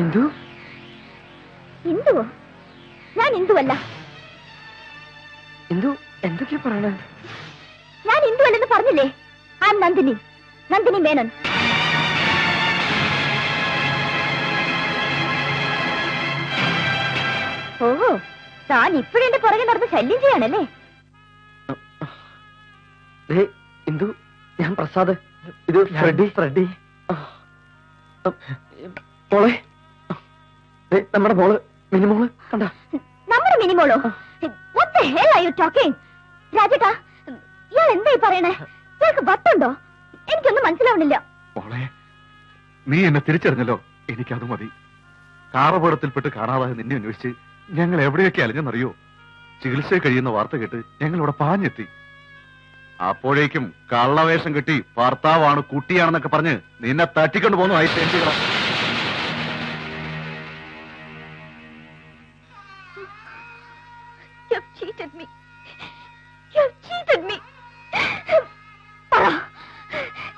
ഇന്ദു ഇന്ദുവോ? ഞാൻ ഇന്ദുവല്ല. ഇന്ദു എന്തൊക്കെയാ പറയണേ? ഞാൻ ഇന്ദുവല്ലെന്ന് പറഞ്ഞില്ലേ? ആ നന്ദിനി, നന്ദിനി മേനോൻ. ഓഹോ, താൻ ഇപ്പോഴെന്റെ പുറകെ നടന്ന് ശല്യം ചെയ്യാണല്ലേ? ഇന്ദു, ഞാൻ പ്രസാദ്. ഇത് ഫ്രെഡി. ഫ്രെഡി മോളെ, നമ്മുടെ മോള് മിനിമോള് കണ്ട. നമ്മുടെ മിനിമോളോ? What the hell are you talking? രാജേട്ടാ, ഇയാൾ എന്തായി പറയണേ? ഇയാൾക്ക് വട്ടുണ്ടോ? എനിക്കൊന്നും മനസ്സിലാവണില്ല. മോളെ, നീ എന്നെ തിരിച്ചറിഞ്ഞല്ലോ, എനിക്കത് മതി. കാറപകടത്തിൽപ്പെട്ട് കാണാതായ നിന്നെ അന്വേഷിച്ച് ഞങ്ങൾ എവിടെയൊക്കെ അലഞ്ഞെന്നറിയോ? ചികിത്സ കഴിയുന്ന വാർത്ത കേട്ട് ഞങ്ങൾ ഇവിടെ പാഞ്ഞെത്തി. അപ്പോഴേക്കും കള്ളവേഷം കെട്ടി ഭർത്താവാണ് കുട്ടിയാണെന്നൊക്കെ പറഞ്ഞ് നിന്നെ തട്ടിക്കൊണ്ട് പോന്നു. ആയി തെണ്ടികളാ.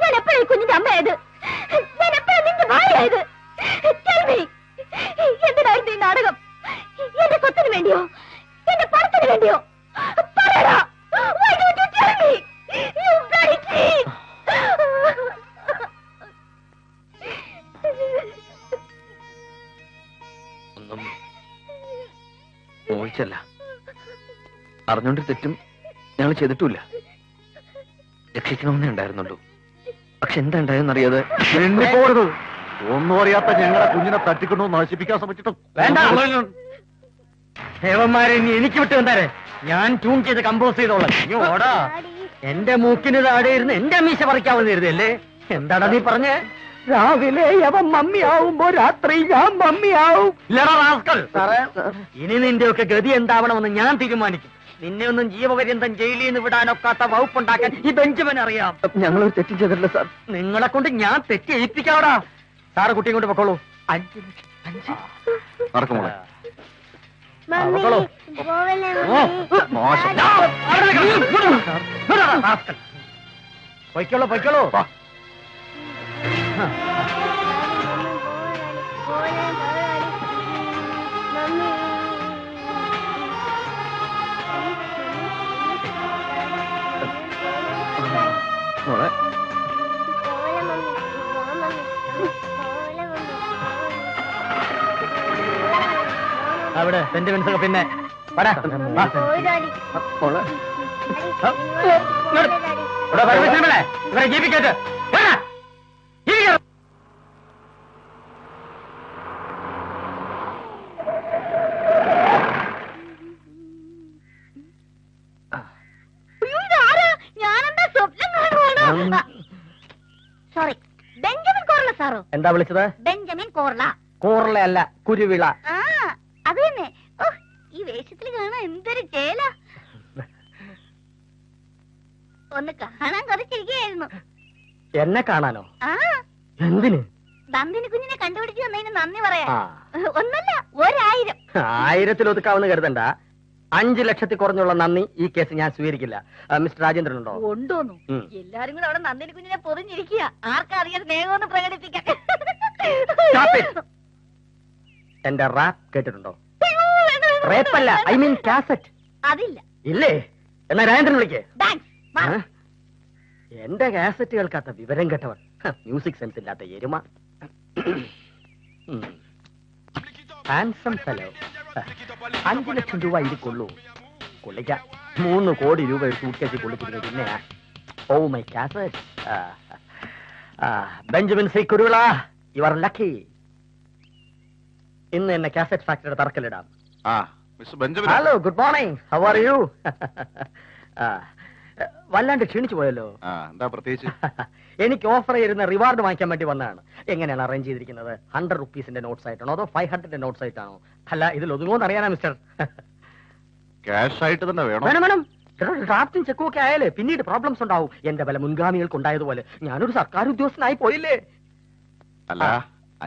ഞാൻ എപ്പോഴായി കുഞ്ഞിന്റെ അമ്മയായത്? ഞാൻ എപ്പോഴാ നിന്റെ ഭാര്യയായത്? എന്തിനായിരുന്നു ഈ നാടകം? എന്റെ സ്വത്തിന് വേണ്ടിയോ? എന്റെ പണത്തിന് വേണ്ടിയോ? പറയടാ. Why don't you tell me? You bloody cheat! ഒന്നും മോഹിച്ചല്ല, അറിഞ്ഞോണ്ട് തെറ്റും ഞങ്ങൾ ചെയ്തിട്ടില്ല. രക്ഷിക്കണമെന്നേ ഉണ്ടായിരുന്നുള്ളൂ. പക്ഷെ എന്താ ഉണ്ടായെന്നറിയാതെ എണ്ണിപ്പോരുത്. ഒന്നും അറിയാത്ത ഞങ്ങളെ കുഞ്ഞിനെ തട്ടിക്കൊണ്ടു നശിപ്പിക്കാൻ ശ്രമിച്ചിട്ട് ദേവന്മാരെ ഇനി എനിക്ക് വിട്ട് വന്നാരെ, ഞാൻ ട്യൂൺ ചെയ്ത് കമ്പോസ് ചെയ്തോളാം. ഓടാ, എന്റെ മൂക്കിന് താഴെ ഇരുന്ന് എന്റെ മീശ പറിക്കാവുന്ന കരുതല്ലേ? എന്താടാ നീ പറഞ്ഞേ? രാവിലെ അവൻ മമ്മിയാവുമ്പോ രാത്രി ഞാൻ മമ്മിയാവും. ഇനി നിന്റെ ഒക്കെ ഗതി എന്താവണമെന്ന് ഞാൻ തീരുമാനിക്കും. നിന്നെ ഒന്നും ജീവപര്യന്തം ജയിലിൽ നിന്ന് വിടാനൊക്കാത്ത വകുപ്പുണ്ടാക്കാൻ ഈ ബെഞ്ചമിൻ അറിയാം. ഞങ്ങളൊരു തെറ്റും ചെയ്തിട്ടില്ല സാർ. നിങ്ങളെ കൊണ്ട് ഞാൻ തെറ്റി ഏൽപ്പിക്കാവടാ. സാറ് കുട്ടിയും കൊണ്ട് പൊക്കോളൂ. 5 ലക്ഷം. നടക്കുമോളെ. പൊയ്ക്കോളൂ പൊയ്ക്കോളൂ. മോളെ, അവിടെ സെന്റിമെന്റ്സ് ഒക്കെ പിന്നെ ഇവരെ ജീവിക്കട്ടെ. സോറി, ബെഞ്ചമിൻ കോർല സാറോ? എന്താ വിളിച്ചത്? ബെഞ്ചമിൻ കോർല. കോർല അല്ല, കുരുവിള. ആ, അത് തന്നെ. ഈ വേഷത്തിൽ കാണാൻ എന്തൊരു ചേല. ഒന്ന് കാണാൻ കുറച്ചിരിക്കുകയായിരുന്നു. എന്നെ കാണാനോ? ആ, എന്തിന്? നന്ദിനി കുഞ്ഞിനെ കണ്ടുപിടിച്ച് തന്നതിന് നന്ദി പറയാ. ഒന്നല്ല, 1000. 1000 ഒതുക്കാവുന്ന കരുതണ്ട. 5 ലക്ഷത്തിൽ കുറഞ്ഞുള്ള നന്ദി ഈ കേസ് ഞാൻ സ്വീകരിക്കില്ല. മിസ്റ്റർ രാജേന്ദ്രൻ ഉണ്ടോ? ഉണ്ടോന്നു? എല്ലാരും കൂടെ അവിടെ നന്ദിനി കുഞ്ഞിനെ പൊതിഞ്ഞിരിക്കുക. ആർക്കറിയാൻ സ്നേഹമൊന്ന് പ്രകടിപ്പിക്കാൻ. എന്റെ റാപ്പ് കേട്ടിട്ടുണ്ടോ? റേപ്പല്ല, ഐ മീൻ കാസറ്റ്. അതില്ല. ഇല്ലേ? എന്നാ രാജേന്ദ്രൻ വിളിക്കേ. താങ്ക്സ്. എന്റെ കാസറ്റ് കേൾക്കാത്ത വിവരം കേട്ടവർ. മ്യൂസിക് സെൻസ് ഇല്ലാത്ത എരുമ. Handsome fellow. 5 ലക്ഷം രൂപ ഇരിക്കൊള്ളൂ. കൊള്ളിക്ക 3 കോടി രൂപ ഒരു സൂട്ട്കേസിൽ കൊള്ളിക്കുന്നു. പിന്നെ oh my cassette. Benjamin C Kuruvila, you are lucky. ഇന്ന് എന്നെ കാസറ്റ് ഫാക്ടറിയുടെ തറക്കല്ലിടാം. Hello, good morning. How are you? വല്ലാണ്ട് ക്ഷീണിച്ചു പോയല്ലോ. എന്താ പ്രത്യേകിച്ച്? എനിക്ക് ഓഫർ ചെയ്യുന്ന റിവാർഡ് വാങ്ങിക്കാൻ വേണ്ടി വന്നതാണ്. എങ്ങനെയാണ് അറേഞ്ച് ചെയ്തിരിക്കുന്നത്? 100 റുപ്പീസിന്റെ നോട്ട്സ് ആയിട്ടാണോ അതോ 500 നോട്ട്സ് ആയിട്ടാണോ? അല്ല, ഇതിൽ ഒതുങ്ങുമെന്ന് അറിയാനാ മിസ്റ്റർ. ക്യാഷ് ആയിട്ട് തന്നെ വേണം. വേണം വേണം. ഡ്രാഫ്റ്റും ചെക്കും ഒക്കെ ആയാലേ പിന്നീട് പ്രോബ്ലംസ് ഉണ്ടാവും. എന്റെ പല മുൻഗാമികൾക്ക് ഉണ്ടായതുപോലെ ഞാനൊരു സർക്കാർ ഉദ്യോഗസ്ഥനായി പോയില്ലേ. അല്ല,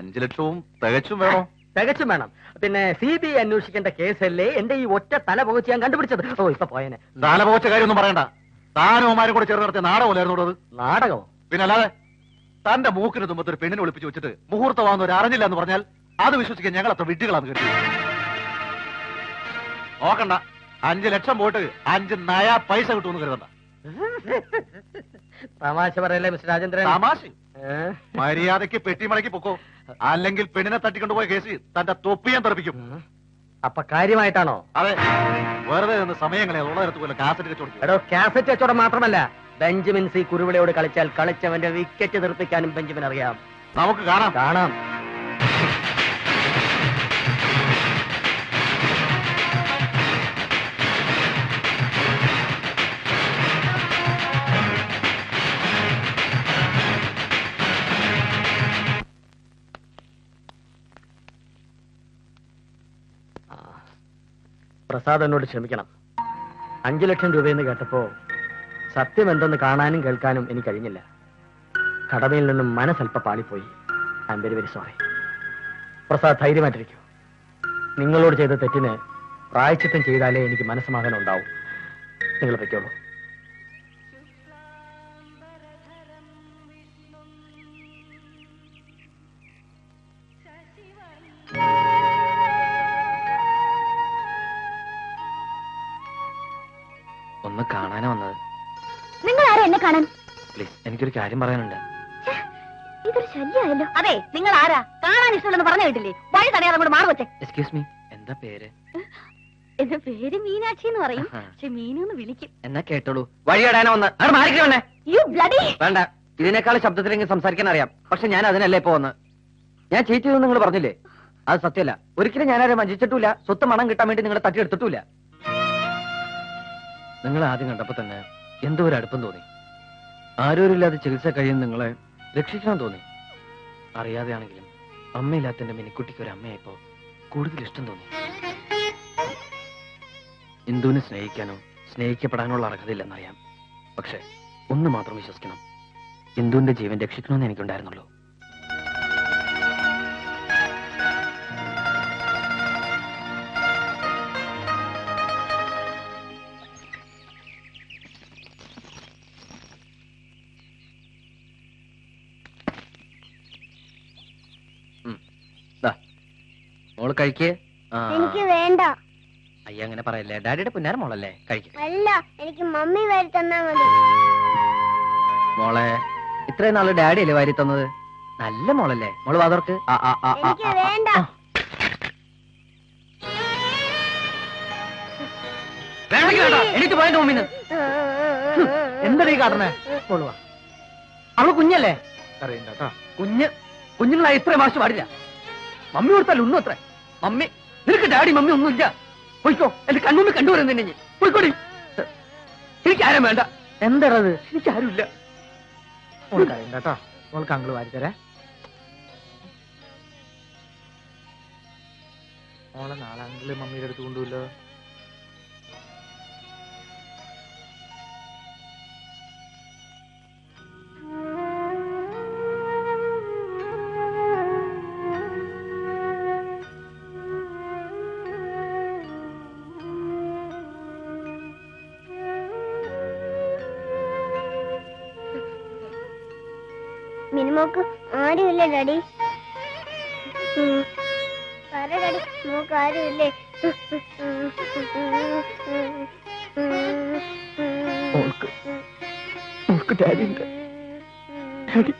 5 ലക്ഷവും തികച്ചും വേണോ? തികച്ചും വേണം. പിന്നെ CBI അന്വേഷിക്കേണ്ട കേസല്ലേ എന്റെ ഈ ഒറ്റ തല പുകച്ച് ഞാൻ കണ്ടുപിടിച്ചത്. ഓ, ഇപ്പൊ പോയനെ. തല പുകച്ച കാര്യമൊന്നും പറയണ്ട. താനോമാരും കൂടെ ചേർന്ന് നടത്തിയ നാടകമല്ലായിരുന്നു അത്. നാടകമോ? പിന്നെ അല്ലാതെ തന്റെ മൂക്കിന് തുമ്പത്ത് ഒരു പെണ്ണിനെ ഒളിപ്പിച്ച് വെച്ചിട്ട് മുഹൂർത്തമാകുന്ന ഒരു അറിഞ്ഞില്ല എന്ന് പറഞ്ഞാൽ അത് വിശ്വസിക്കാൻ ഞങ്ങൾ അത്ര വിഡ്ഢികളാന്ന് കേട്ടു. നോക്കണ്ട, 5 ലക്ഷം പോയിട്ട് 5 നയാ പൈസ കിട്ടുമെന്ന് കരുതണ്ട. തമാശ പറയല്ലേ മിസ്റ്റർ രാജേന്ദ്രൻ? തമാശ. മര്യാദയ്ക്ക് പെട്ടിമടക്കി പൊക്കോ, അല്ലെങ്കിൽ പെണ്ണിനെ തട്ടിക്കൊണ്ടുപോയ കേസ് തന്റെ തൊപ്പിയാൻ തെറിപ്പിക്കും. അപ്പൊ കാര്യമായിട്ടാണോ? അതെ, വെറുതെ നിന്ന് സമയങ്ങളെ ഉള്ളതിനകത്ത് പോലെ കാസറ്റ് കച്ചവടം. എടോ, കാസറ്റ് കച്ചവടം മാത്രമല്ല, ബെഞ്ചമിൻ സി കുരുവിളയോട് കളിച്ചാൽ കളിച്ചവന്റെ വിക്കറ്റ് തെറിപ്പിക്കാനും ബെഞ്ചമിൻ അറിയാം. നമുക്ക് കാണാം. കാണാം. പ്രസാദ് എന്നോട് ക്ഷമിക്കണം. 5 ലക്ഷം രൂപയെന്ന് കേട്ടപ്പോ സത്യം എന്തെന്ന് കാണാനും കേൾക്കാനും എനിക്ക് കഴിഞ്ഞില്ല. കടമയിൽ നിന്നും മനസ്സൽപ്പ പാളിപ്പോയി. I am very very sorry. Prasad ധൈര്യമായിട്ടിരിക്കൂ. നിങ്ങളോട് ചെയ്ത തെറ്റിന് പ്രായശ്ചിത്തം ചെയ്താലേ എനിക്ക് മനസ്സമാധാനം ഉണ്ടാവും. നിങ്ങൾ പറ്റുള്ളൂ. ഒന്ന് കാണാനാ വന്നത്. നിങ്ങൾ ആരാ എന്നെ കാണാൻ? പ്ലീസ്, എനിക്കൊരു കാര്യം പറയാനുണ്ട്. ഇതൊരു ശല്യമായല്ലോ. അതെ, നിങ്ങൾ ആരാ? കാണാൻ ഇഷ്ടമുള്ളെന്ന് പറഞ്ഞു കേട്ടില്ലേ? വഴി തടയാതെ കൂടെ മാറി വെച്ചേ. എക്സ്ക്യൂസ് മീ, എന്താ പേര്? എന്റെ പേര് മീനാക്ഷി എന്ന് പറയും. പക്ഷെ മീനു എന്ന് വിളിക്കും. എന്നാ കേട്ടോളൂ. വഴിയടാനാ വന്ന് അവിടെ മാറിക്കണേ. You bloody. വേണ്ട, ഇതിനേക്കാൾ ശബ്ദത്തിലെങ്കിൽ സംസാരിക്കാൻ അറിയാം. പക്ഷെ ഞാൻ അതിനല്ലേ ഇപ്പൊ വന്ന്. ഞാൻ ചീറ്റ് ചെയ്തെന്ന് നിങ്ങൾ പറഞ്ഞില്ലേ? അത് സത്യമല്ല. ഒരിക്കലും ഞാനാരെ വഞ്ചിച്ചിട്ടില്ല. സ്വത്ത് മണം കിട്ടാൻ വേണ്ടി നിങ്ങളെ തട്ടിയെടുത്തിട്ടില്ല. നിങ്ങൾ ആദ്യം കണ്ടപ്പോ തന്നെ എന്തോ ഒരു അടുപ്പം തോന്നി. ആരോരില്ലാതെ ചികിത്സ കഴിയുന്ന നിങ്ങളെ രക്ഷിക്കണം തോന്നി. അറിയാതെയാണെങ്കിലും അമ്മയില്ലാത്ത എന്റെ മിനിക്കുട്ടിക്ക് ഒരു അമ്മയായപ്പോ കൂടുതൽ ഇഷ്ടം തോന്നി. ഇന്ദുവിനെ സ്നേഹിക്കാനോ സ്നേഹിക്കപ്പെടാനുള്ള അർഹതയില്ലെന്നറിയാം. പക്ഷെ ഒന്ന് മാത്രം വിശ്വസിക്കണം, ഇന്ദുവിന്റെ ജീവൻ രക്ഷിക്കണമെന്ന് എനിക്കുണ്ടായിരുന്നുള്ളൂ. മോള് കഴിക്കേ. എനിക്ക് വേണ്ട. അയ്യ, അങ്ങനെ പറയല്ലേ. ഡാഡിയുടെ പുന്നാര മോളല്ലേ, കഴിക്കേ. അല്ല, എനിക്ക് മമ്മി വാരി തന്നാ മതി. മോളെ, ഇത്രയും നാള് ഡാഡി അല്ലേ വാരി തന്നത്? നല്ല മോളല്ലേ. മോള് വാതർക്ക്. എനിക്ക് വേണ്ട. എനിക്ക് പോയ തോമിന് എന്താ ഈ കാട്ടണേ? കൊള്ളുവാ, അവള് കുഞ്ഞല്ലേ? അറിയണ്ട. കുഞ്ഞുങ്ങളായി ഇത്രയും വാശി പാടില്ല. മമ്മി കൊടുത്താൽ ഒന്നും അത്ര. മമ്മി, നിനക്ക് ഡാഡി മമ്മി ഒന്നുമില്ല. പോയിക്കോ, എന്റെ കണ്ണുമ്മി കണ്ടുവരുന്ന പോയിക്കോടി. എനിക്ക് ആരും വേണ്ട. എന്താണത്? എനിക്ക് ആരുമില്ല. കേട്ടോ, മോൾക്ക് അങ്കിള് വാരിത്തരേ. മോളെ നാളെ അങ്കിള് മമ്മിയുടെ അടുത്ത് കൊണ്ടുവല്ലോ. മിനിമോക്ക് ആരുമില്ലേ ഡാഡി? പറ ഡാഡി, മോക്ക് ആരുമില്ലേ? മോൾക്ക് ഡാഡി ഉണ്ട്. ഡാഡി